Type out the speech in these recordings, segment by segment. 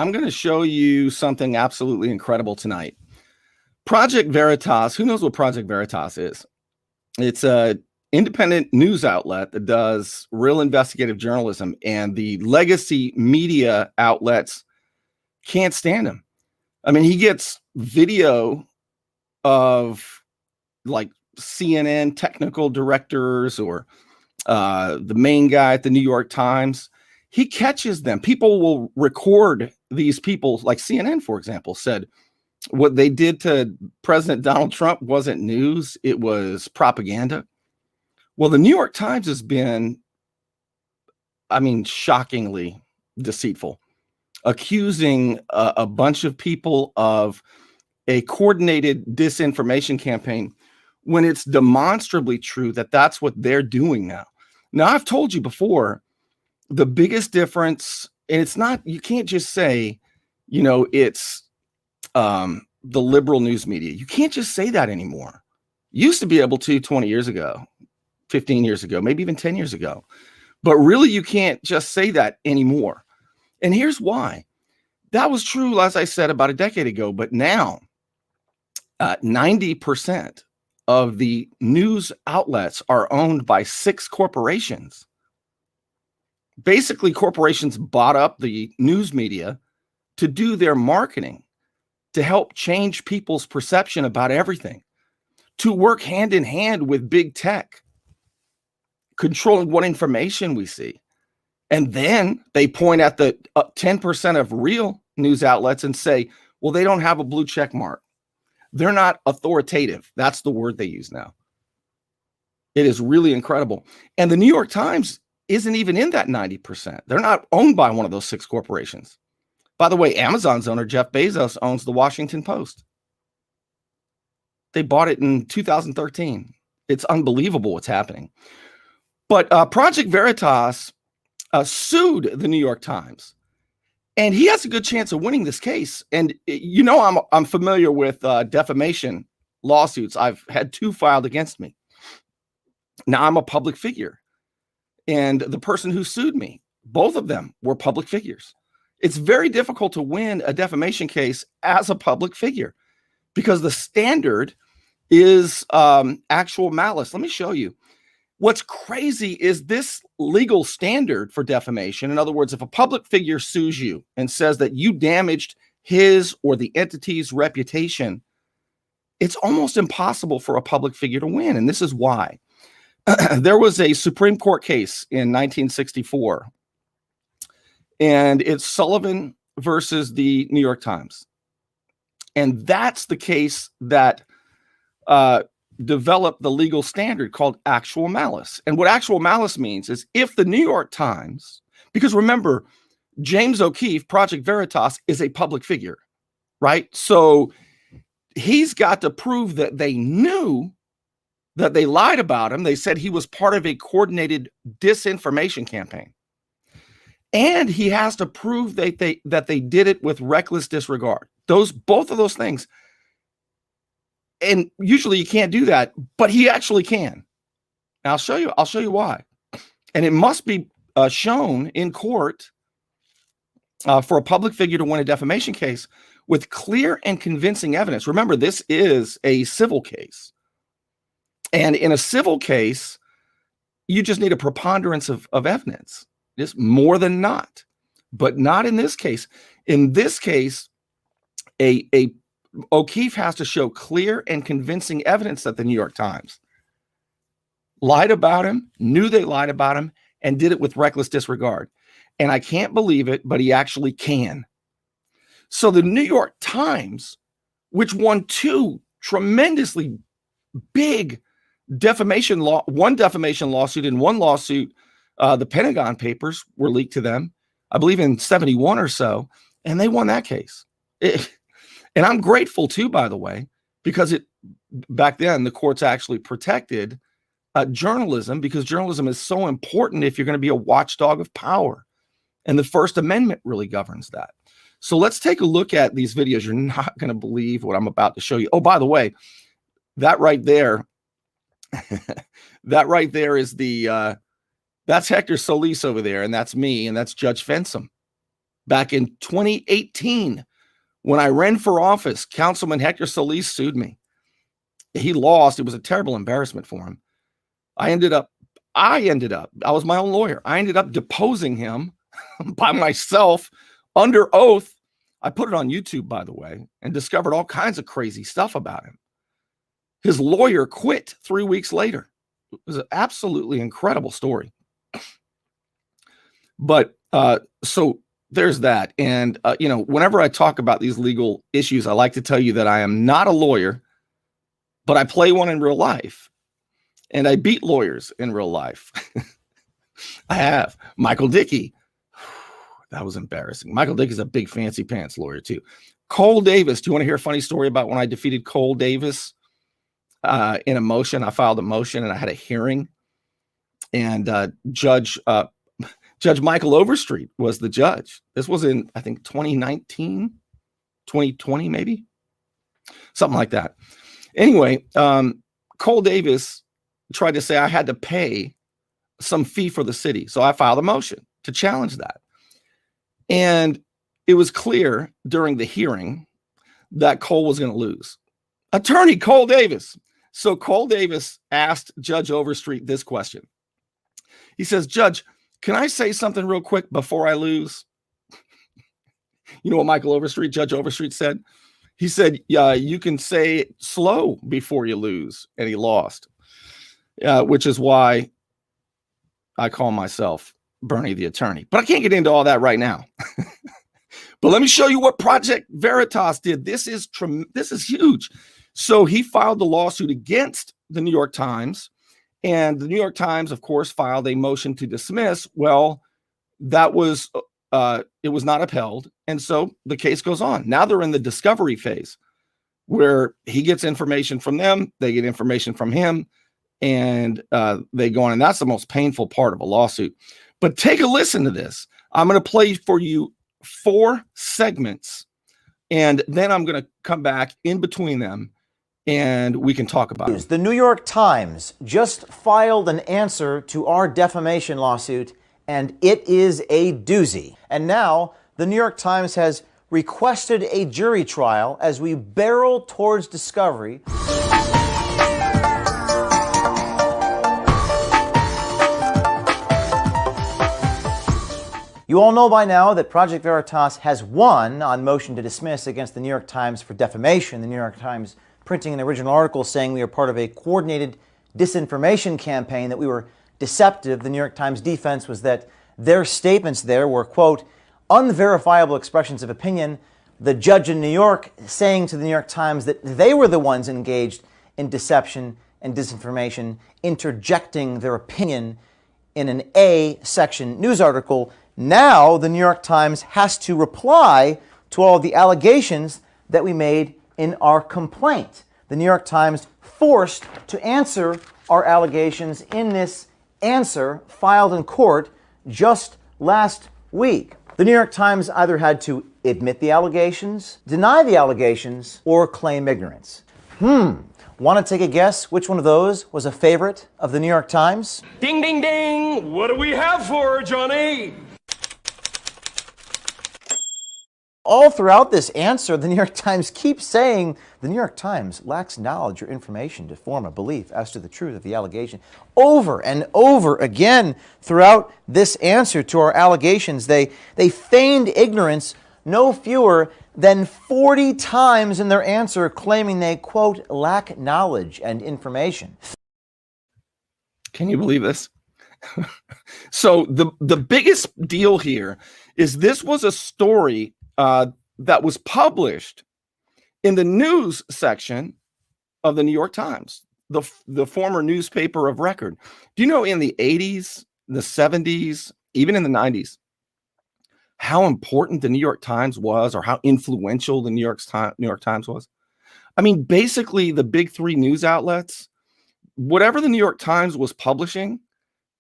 I'm going to show you something absolutely incredible tonight. Project Veritas, who knows what Project Veritas is? It's a independent news outlet that does real investigative journalism, and the legacy media outlets can't stand him. I mean, he gets video of like CNN technical directors or the main guy at the New York Times. He catches them. People will record these people, like CNN, for example, said what they did to President Donald Trump wasn't news, it was propaganda. Well, the New York Times has been, I mean, shockingly deceitful, accusing a bunch of people of a coordinated disinformation campaign when it's demonstrably true that that's what they're doing now. Now, I've told you before, the biggest difference, and it's not, you can't just say, you know, it's the liberal news media. You can't just say that anymore. You used to be able to 20 years ago, 15 years ago, maybe even 10 years ago. But really, you can't just say that anymore. And here's why. That was true, as I said, about a decade ago. But now, 90% of the news outlets are owned by 6 corporations. Basically, corporations bought up the news media to do their marketing, to help change people's perception about everything, to work hand in hand with big tech, controlling what information we see. And then they point at the 10% of real news outlets and say, well, they don't have a blue check mark. They're not authoritative. That's the word they use now. It is really incredible. And the New York Times isn't even in that 90%. They're not owned by one of those 6 corporations. By the way, Amazon's owner, Jeff Bezos, owns the Washington Post. They bought it in 2013. It's unbelievable what's happening. But Project Veritas sued the New York Times, and he has a good chance of winning this case. And you know, I'm familiar with defamation lawsuits. I've had 2 filed against me. Now I'm a public figure, and the person who sued me, both of them were public figures. It's very difficult to win a defamation case as a public figure because the standard is actual malice. Let me show you. What's crazy is this legal standard for defamation. In other words, if a public figure sues you and says that you damaged his or the entity's reputation, it's almost impossible for a public figure to win. And this is why. There was a Supreme Court case in 1964, and it's Sullivan versus the New York Times. And that's the case that developed the legal standard called actual malice. And what actual malice means is if the New York Times, because remember, James O'Keefe, Project Veritas, is a public figure, right? So he's got to prove that they knew that they lied about him. They said he was part of a coordinated disinformation campaign. And he has to prove that they did it with reckless disregard. Both of those things. And usually you can't do that, but he actually can. Now I'll show you why. And it must be shown in court for a public figure to win a defamation case with clear and convincing evidence. Remember, this is a civil case. And in a civil case, you just need a preponderance of evidence. It's more than not, but not in this case. In this case, O'Keefe has to show clear and convincing evidence that the New York Times lied about him, knew they lied about him, and did it with reckless disregard. And I can't believe it, but he actually can. So the New York Times, which won 2 tremendously big defamation one defamation lawsuit and one lawsuit, the Pentagon Papers were leaked to them, I believe in 71 or so, and they won that case. And I'm grateful too, by the way, because back then the courts actually protected journalism, because journalism is so important if you're going to be a watchdog of power. And the First Amendment really governs that. So let's take a look at these videos. You're not going to believe what I'm about to show you. Oh, by the way, that right there, that right there is that's Hector Solis over there, and that's me, and that's Judge Fensom. back in 2018. When I ran for office, Councilman Hector Solis sued me. He lost. It was a terrible embarrassment for him. I was my own lawyer. I ended up deposing him by myself under oath. I put it on YouTube, by the way, and discovered all kinds of crazy stuff about him. His lawyer quit 3 weeks later. It was an absolutely incredible story. But so there's that. And, whenever I talk about these legal issues, I like to tell you that I am not a lawyer, but I play one in real life. And I beat lawyers in real life. I have. Michael Dickey. That was embarrassing. Michael Dickey's a big fancy pants lawyer too. Cole Davis. Do you want to hear a funny story about when I defeated Cole Davis in a motion? I filed a motion and I had a hearing. And Judge Michael Overstreet was the judge. This was in, I think, 2019, 2020, maybe. Something like that. Anyway, Cole Davis tried to say I had to pay some fee for the city. So I filed a motion to challenge that. And it was clear during the hearing that Cole was going to lose. Attorney Cole Davis. So Cole Davis asked Judge Overstreet this question. He says, Judge, can I say something real quick before I lose? You know what Judge Overstreet said? He said, yeah, you can say it slow before you lose. And he lost, which is why I call myself Burnie the attorney. But I can't get into all that right now. But let me show you what Project Veritas did. This is huge. So he filed the lawsuit against the New York Times. And the New York Times, of course, filed a motion to dismiss. Well, it was not upheld. And so the case goes on. Now they're in the discovery phase where he gets information from them. They get information from him and they go on. And that's the most painful part of a lawsuit. But take a listen to this. I'm going to play for you 4 segments. And then I'm going to come back in between them and we can talk about it. The New York Times just filed an answer to our defamation lawsuit, and it is a doozy. And now the New York Times has requested a jury trial as we barrel towards discovery. You all know by now that Project Veritas has won on motion to dismiss against the New York Times for defamation. The New York Times printing an original article saying we are part of a coordinated disinformation campaign, that we were deceptive. The New York Times defense was that their statements there were, quote, unverifiable expressions of opinion. The judge in New York saying to the New York Times that they were the ones engaged in deception and disinformation, interjecting their opinion in an A section news article. Now the New York Times has to reply to all the allegations that we made in our complaint. The New York Times forced to answer our allegations in this answer filed in court just last week. The New York Times either had to admit the allegations, deny the allegations, or claim ignorance. Want to take a guess which one of those was a favorite of the New York Times? Ding, ding, ding! What do we have for her, Johnny? All throughout this answer, the New York Times keeps saying the New York Times lacks knowledge or information to form a belief as to the truth of the allegation. Over and over again throughout this answer to our allegations, they feigned ignorance no fewer than 40 times in their answer, claiming they, quote, lack knowledge and information. Can you believe this? So the biggest deal here is this was a story that was published in the news section of the New York Times, the former newspaper of record. Do you know in the 80s, the 70s, even in the 90s, how important the New York Times was, or how influential the New York Times was? I mean, basically the big 3 news outlets, whatever the New York Times was publishing,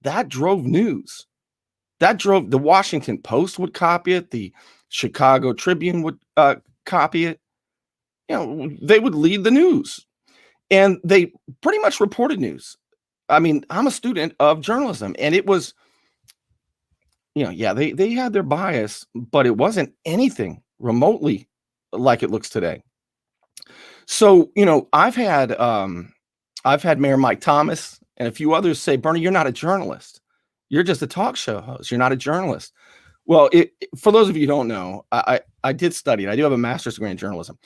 that drove news. That drove the Washington Post would copy it. The Chicago Tribune would copy it. You know, they would lead the news, and they pretty much reported news. I mean, I'm a student of journalism, and it was yeah, they had their bias, but it wasn't anything remotely like it looks today. So, I've had Mayor Mike Thomas and a few others say, Bernie, you're not a journalist. You're just a talk show host. You're not a journalist. Well, for those of you who don't know, I did study it. I do have a master's degree in journalism.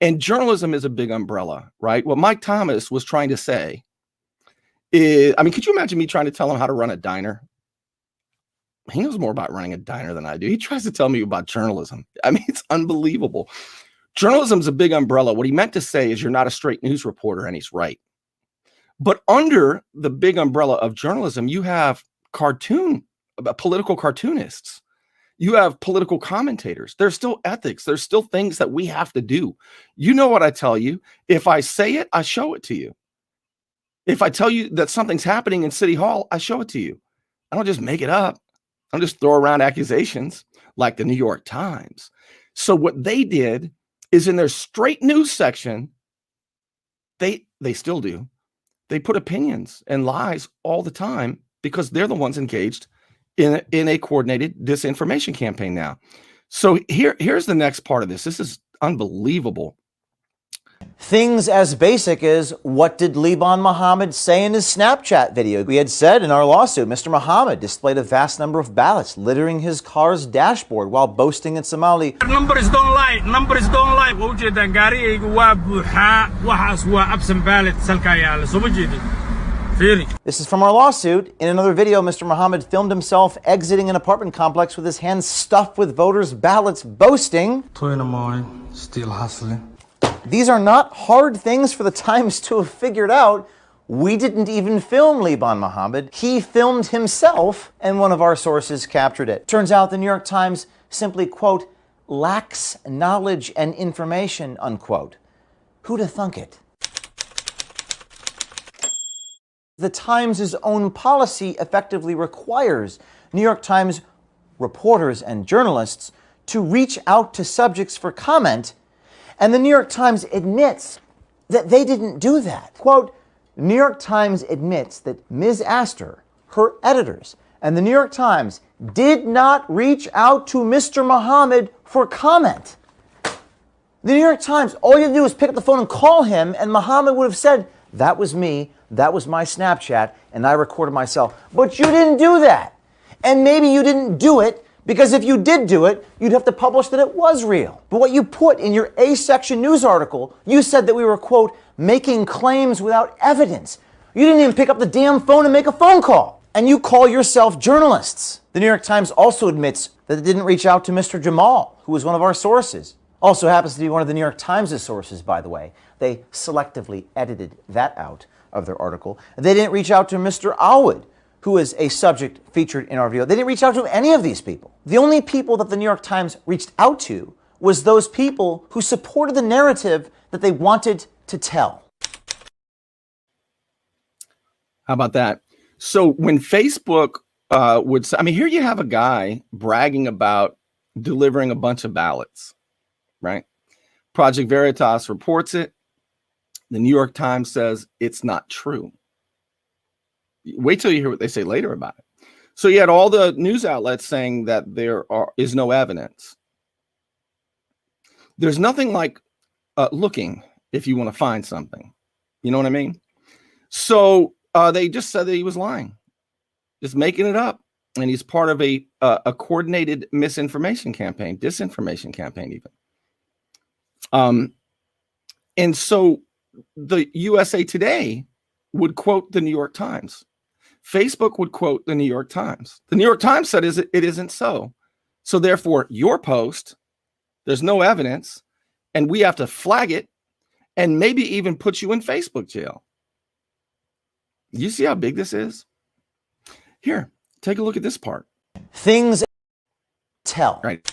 And journalism is a big umbrella, right? What Mike Thomas was trying to say is, could you imagine me trying to tell him how to run a diner? He knows more about running a diner than I do. He tries to tell me about journalism. It's unbelievable. Journalism's a big umbrella. What he meant to say is you're not a straight news reporter, and he's right. But under the big umbrella of journalism, you have political cartoonists. You have political commentators. There's still ethics. There's still things that we have to do. You know what I tell you? If I say it, I show it to you. If I tell you that something's happening in City Hall, I show it to you. I don't just make it up. I don't just throw around accusations like the New York Times. So what they did is in their straight news section, they still do. They put opinions and lies all the time because they're the ones engaged in a coordinated disinformation campaign now. So here's the next part of this. This is unbelievable. Things as basic as, what did Liban Mohammed say in his Snapchat video? We had said in our lawsuit, Mr. Mohammed displayed a vast number of ballots littering his car's dashboard while boasting in Somali. Numbers don't lie. Numbers don't lie. Wajida gaarigaygu waa buuxaa. Waxaas waa absent ballot salka yaala. Soo ma jeedin. This is from our lawsuit. In another video, Mr. Mohammed filmed himself exiting an apartment complex with his hands stuffed with voters' ballots, boasting, 2 in the morning, still hustling. These are not hard things for the Times to have figured out. We didn't even film Liban Mohammed. He filmed himself, and one of our sources captured it. Turns out the New York Times simply, quote, lacks knowledge and information, unquote. Who'd have thunk it? The Times' own policy effectively requires New York Times reporters and journalists to reach out to subjects for comment, and the New York Times admits that they didn't do that. Quote, New York Times admits that Ms. Astor, her editors, and the New York Times did not reach out to Mr. Mohammed for comment. The New York Times, all you had to do was pick up the phone and call him, and Mohammed would have said, that was me, that was my Snapchat, and I recorded myself. But you didn't do that. And maybe you didn't do it because if you did do it, you'd have to publish that it was real. But what you put in your A-section news article, you said that we were, quote, making claims without evidence. You didn't even pick up the damn phone and make a phone call. And you call yourself journalists. The New York Times also admits that it didn't reach out to Mr. Jamal, who was one of our sources. Also happens to be one of the New York Times' sources, by the way. They selectively edited that out of their article. They didn't reach out to Mr. Alwood, who is a subject featured in our video. They didn't reach out to any of these people. The only people that the New York Times reached out to was those people who supported the narrative that they wanted to tell. How about that? So when Facebook would say, here you have a guy bragging about delivering a bunch of ballots, right? Project Veritas reports it. The New York Times says it's not true. Wait till you hear what they say later about it. So you had all the news outlets saying that there is no evidence. There's nothing like looking if you want to find something. You know what I mean? So they just said that he was lying, just making it up. And he's part of a coordinated misinformation campaign, disinformation campaign even. And so the USA Today would quote the New York Times. Facebook would quote the New York Times. The New York Times said it isn't so. So therefore, your post, there's no evidence, and we have to flag it and maybe even put you in Facebook jail. You see how big this is? Here, take a look at this part. Things tell. Right.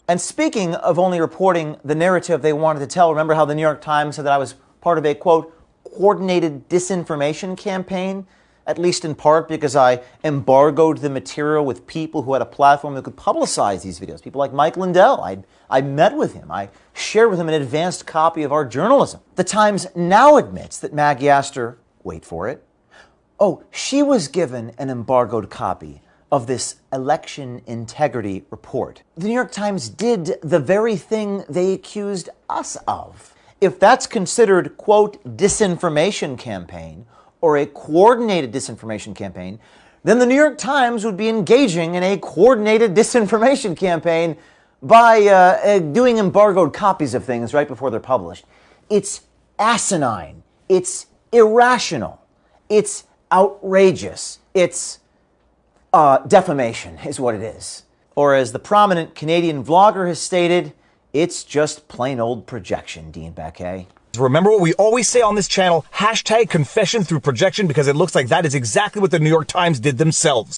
And speaking of only reporting the narrative they wanted to tell, remember how the New York Times said that I was part of a, quote, coordinated disinformation campaign, at least in part because I embargoed the material with people who had a platform that could publicize these videos, people like Mike Lindell. I met with him. I shared with him an advanced copy of our journalism. The Times now admits that Maggie Astor, wait for it, Oh, she was given an embargoed copy of this election integrity report. The New York Times did the very thing they accused us of. If that's considered, quote, disinformation campaign or a coordinated disinformation campaign, then the New York Times would be engaging in a coordinated disinformation campaign by doing embargoed copies of things right before they're published. It's asinine. It's irrational. It's outrageous. It's defamation is what it is. Or as the prominent Canadian vlogger has stated, it's just plain old projection, Dean Baquet. Remember what we always say on this channel, hashtag confession through projection, because it looks like that is exactly what the New York Times did themselves.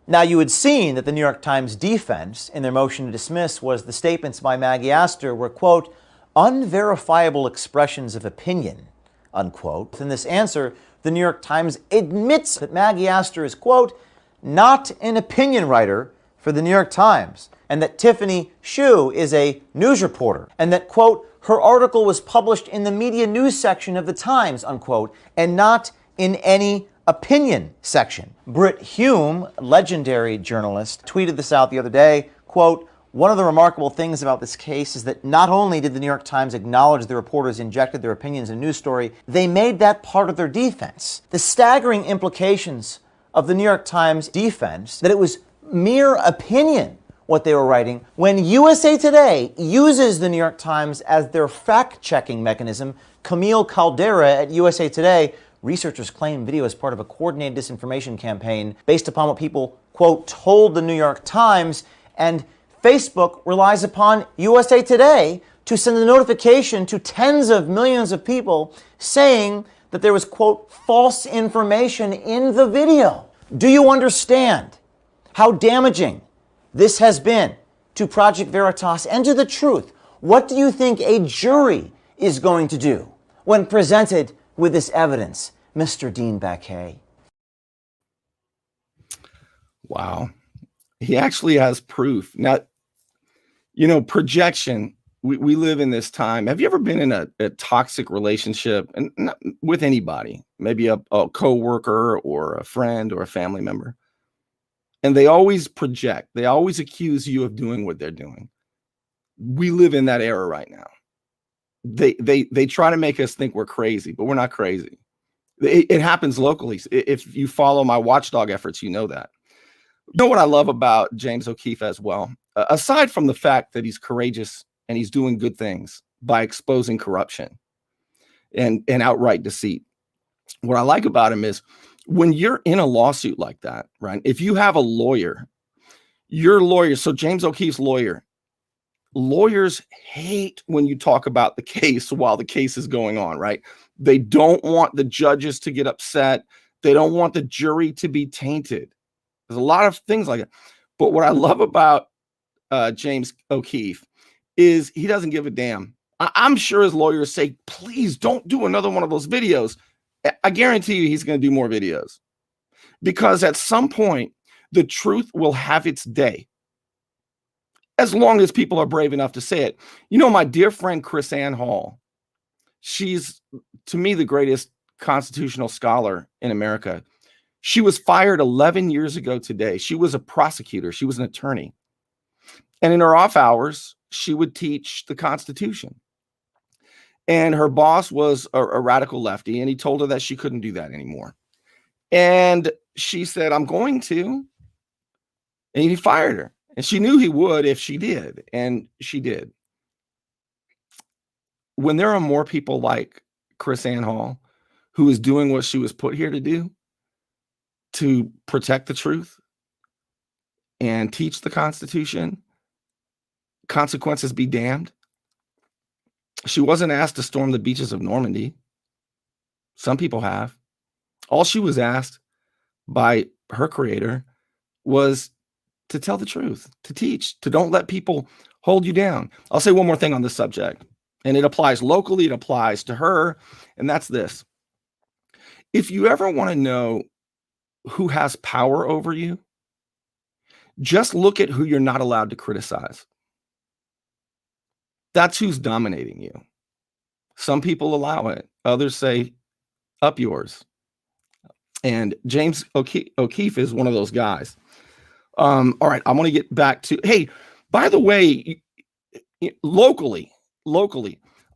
Now, you had seen that the New York Times defense in their motion to dismiss was the statements by Maggie Astor were, quote, unverifiable expressions of opinion, unquote. In this answer, the New York Times admits that Maggie Astor is, quote, not an opinion writer for the New York Times, and that Tiffany Shu is a news reporter, and that, quote, her article was published in the media news section of the Times, unquote, and not in any opinion section. Britt Hume, legendary journalist, tweeted this out the other day, quote, one of the remarkable things about this case is that not only did the New York Times acknowledge the reporters injected their opinions in a news story, they made that part of their defense. The staggering implications of the New York Times defense, that it was mere opinion what they were writing, when USA Today uses the New York Times as their fact-checking mechanism. Camille Caldera at USA Today, researchers claim video is part of a coordinated disinformation campaign based upon what people, quote, told the New York Times, and Facebook relies upon USA Today to send a notification to tens of millions of people saying that there was, quote, false information in the video. Do you understand how damaging this has been to Project Veritas and to the truth? What do you think a jury is going to do when presented with this evidence, Mr. Dean Baquet? Wow. He actually has proof. Now, you know, projection, we live in this time. Have you ever been in a toxic relationship, and not with anybody, maybe a coworker or a friend or a family member? And they always project. They always accuse you of doing what they're doing. We live in that era right now. They try to make us think we're crazy, but we're not crazy. It happens locally. If you follow my watchdog efforts, you know that. You know what I love about James O'Keefe as well? Aside from the fact that he's courageous and he's doing good things by exposing corruption and outright deceit, what I like about him is when you're in a lawsuit like that, right? If you have a lawyer, your lawyer, so James O'Keefe's lawyer, lawyers hate when you talk about the case while the case is going on, right? They don't want the judges to get upset. They don't want the jury to be tainted. There's a lot of things like that. But what I love about James O'Keefe is he doesn't give a damn. I'm sure his lawyers say, please don't do another one of those videos. I guarantee you he's going to do more videos, because at some point the truth will have its day, as long as people are brave enough to say it. You know, my dear friend Chris Ann Hall, she's, to me, the greatest constitutional scholar in America. She was fired 11 years ago today. She was a prosecutor. She was an attorney. And in her off hours, she would teach the Constitution. And her boss was a radical lefty, and he told her that she couldn't do that anymore. And she said, I'm going to. And he fired her. And she knew he would if she did. And she did. When there are more people like Chris Ann Hall, who is doing what she was put here to do, to protect the truth and teach the Constitution, consequences be damned. She wasn't asked to storm the beaches of Normandy. Some people have. All she was asked by her creator was to tell the truth, to teach, to don't let people hold you down. I'll say one more thing on this subject, and it applies locally, it applies to her, and that's this. If you ever want to know who has power over you, just look at who you're not allowed to criticize. That's who's dominating you. Some people allow it. Others say, up yours. And James O'Keefe is one of those guys. All right, I want to get back to, hey, by the way, locally,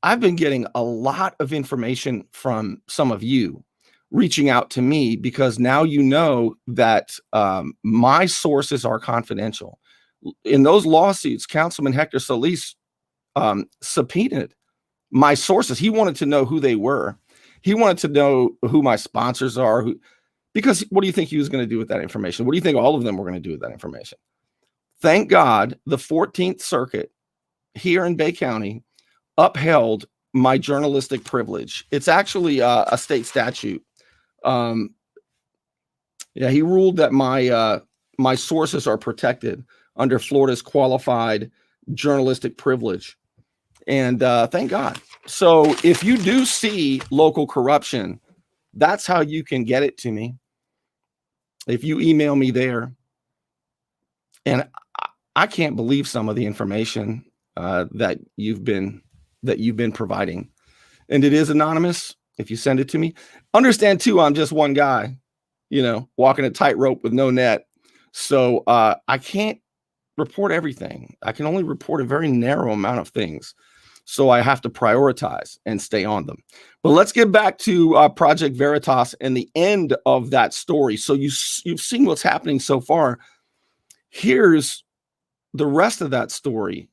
I've been getting a lot of information from some of you reaching out to me, because now you know that my sources are confidential. In those lawsuits, Councilman Hector Solis subpoenaed my sources. He wanted to know who they were. He wanted to know who my sponsors are, because what do you think he was going to do with that information? What do you think all of them were going to do with that information? Thank God the 14th Circuit here in Bay County upheld my journalistic privilege. It's actually a state statute. Yeah, he ruled that my sources are protected under Florida's qualified journalistic privilege. And thank God. So if you do see local corruption, that's how you can get it to me. If you email me there. And I can't believe some of the information that you've been providing. And it is anonymous if you send it to me. Understand too, I'm just one guy, walking a tightrope with no net. So I can't report everything. I can only report a very narrow amount of things. So I have to prioritize and stay on them. But let's get back to Project Veritas and the end of that story. So you've seen what's happening so far. Here's the rest of that story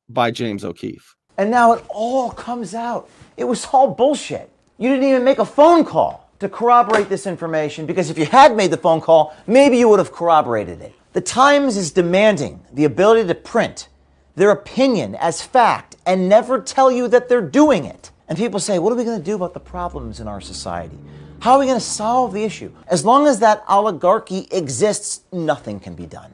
by James O'Keefe. And now it all comes out. It was all bullshit. You didn't even make a phone call to corroborate this information, because if you had made the phone call, maybe you would have corroborated it. The Times is demanding the ability to print their opinion as fact and never tell you that they're doing it. And people say, what are we going to do about the problems in our society? How are we going to solve the issue? As long as that oligarchy exists, nothing can be done.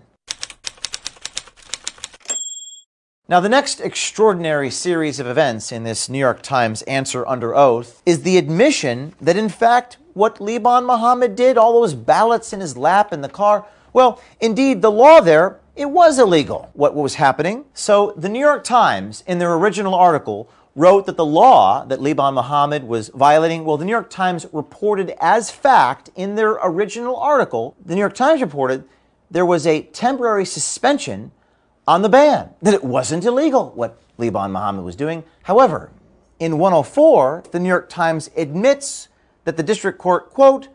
Now, the next extraordinary series of events in this New York Times answer under oath is the admission that, in fact, what Liban Mohammed did, all those ballots in his lap in the car, well, indeed, the law there, it was illegal, what was happening. So the New York Times, in their original article, wrote that the law that Liban Mohammed was violating, well, the New York Times reported as fact in their original article, the New York Times reported there was a temporary suspension on the ban, that it wasn't illegal what Liban Mohammed was doing. However, in 104, the New York Times admits that the district court, quote,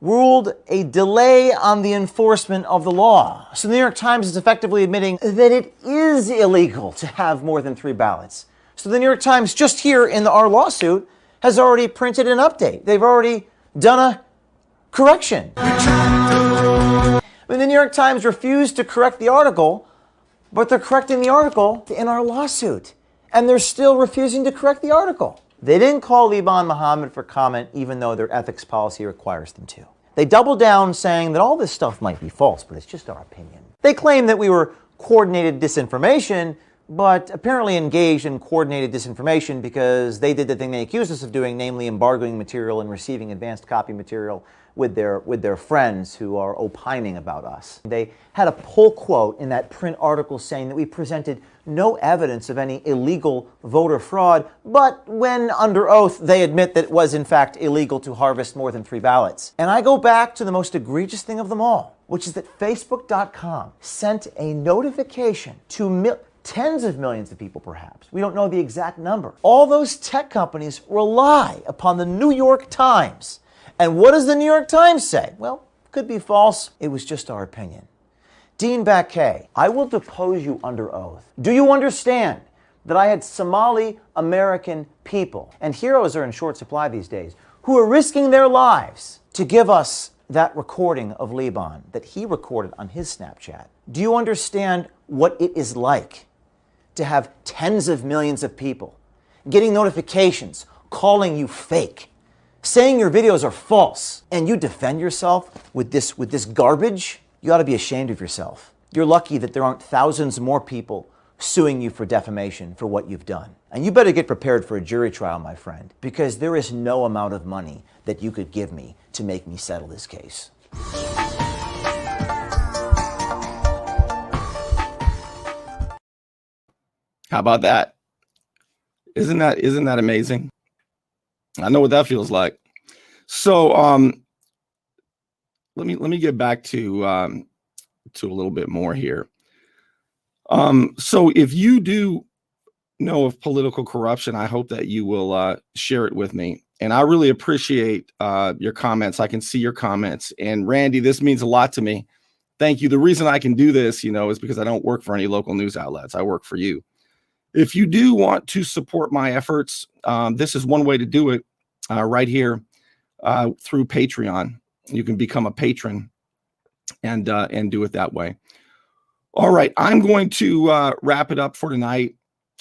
ruled a delay on the enforcement of the law. So the New York Times is effectively admitting that it is illegal to have more than 3 ballots. So the New York Times, just here in our lawsuit, has already printed an update. They've already done a correction. I mean, the New York Times refused to correct the article, but they're correcting the article in our lawsuit. And they're still refusing to correct the article. They didn't call Liban Mohammed for comment, even though their ethics policy requires them to. They doubled down, saying that all this stuff might be false, but it's just our opinion. They claim that we were coordinated disinformation, but apparently engaged in coordinated disinformation because they did the thing they accused us of doing, namely embargoing material and receiving advanced copy material with their friends who are opining about us. They had a pull quote in that print article saying that we presented no evidence of any illegal voter fraud, but when under oath, they admit that it was in fact illegal to harvest more than 3 ballots. And I go back to the most egregious thing of them all, which is that Facebook.com sent a notification to tens of millions of people, perhaps. We don't know the exact number. All those tech companies rely upon the New York Times. And what does the New York Times say? Well, could be false. It was just our opinion. Dean Baquet, I will depose you under oath. Do you understand that I had Somali American people, and heroes are in short supply these days, who are risking their lives to give us that recording of Liban that he recorded on his Snapchat? Do you understand what it is like to have tens of millions of people getting notifications, calling you fake, saying your videos are false, and you defend yourself with this garbage? You ought to be ashamed of yourself. You're lucky that there aren't thousands more people suing you for defamation for what you've done. And you better get prepared for a jury trial, my friend, because there is no amount of money that you could give me to make me settle this case. How about that? Isn't that amazing? I know what that feels like. So let me get back to a little bit more here. So if you do know of political corruption, I hope that you will share it with me. And I really appreciate your comments. I can see your comments. And Randy, this means a lot to me. Thank you. The reason I can do this, is because I don't work for any local news outlets. I work for you. If you do want to support my efforts, this is one way to do it right here through Patreon. You can become a patron and do it that way. All right, I'm going to wrap it up for tonight.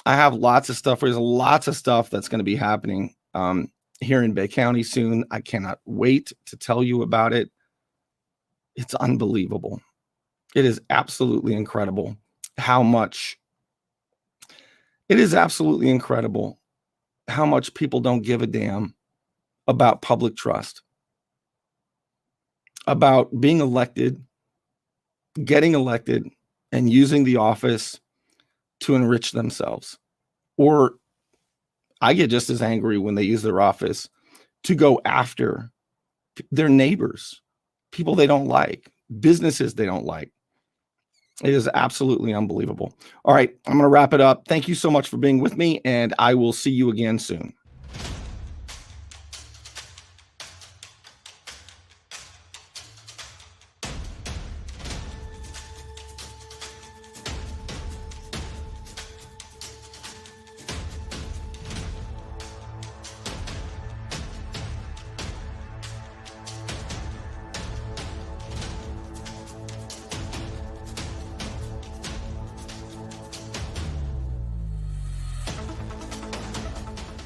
I have lots of stuff. There's lots of stuff that's going to be happening here in Bay County soon. I cannot wait to tell you about it. It's unbelievable. It is absolutely incredible how much. It is absolutely incredible how much people don't give a damn about public trust, about being elected, getting elected, and using the office to enrich themselves. Or I get just as angry when they use their office to go after their neighbors, people they don't like, businesses they don't like. It is absolutely unbelievable. All right, I'm going to wrap it up. Thank you so much for being with me, and I will see you again soon.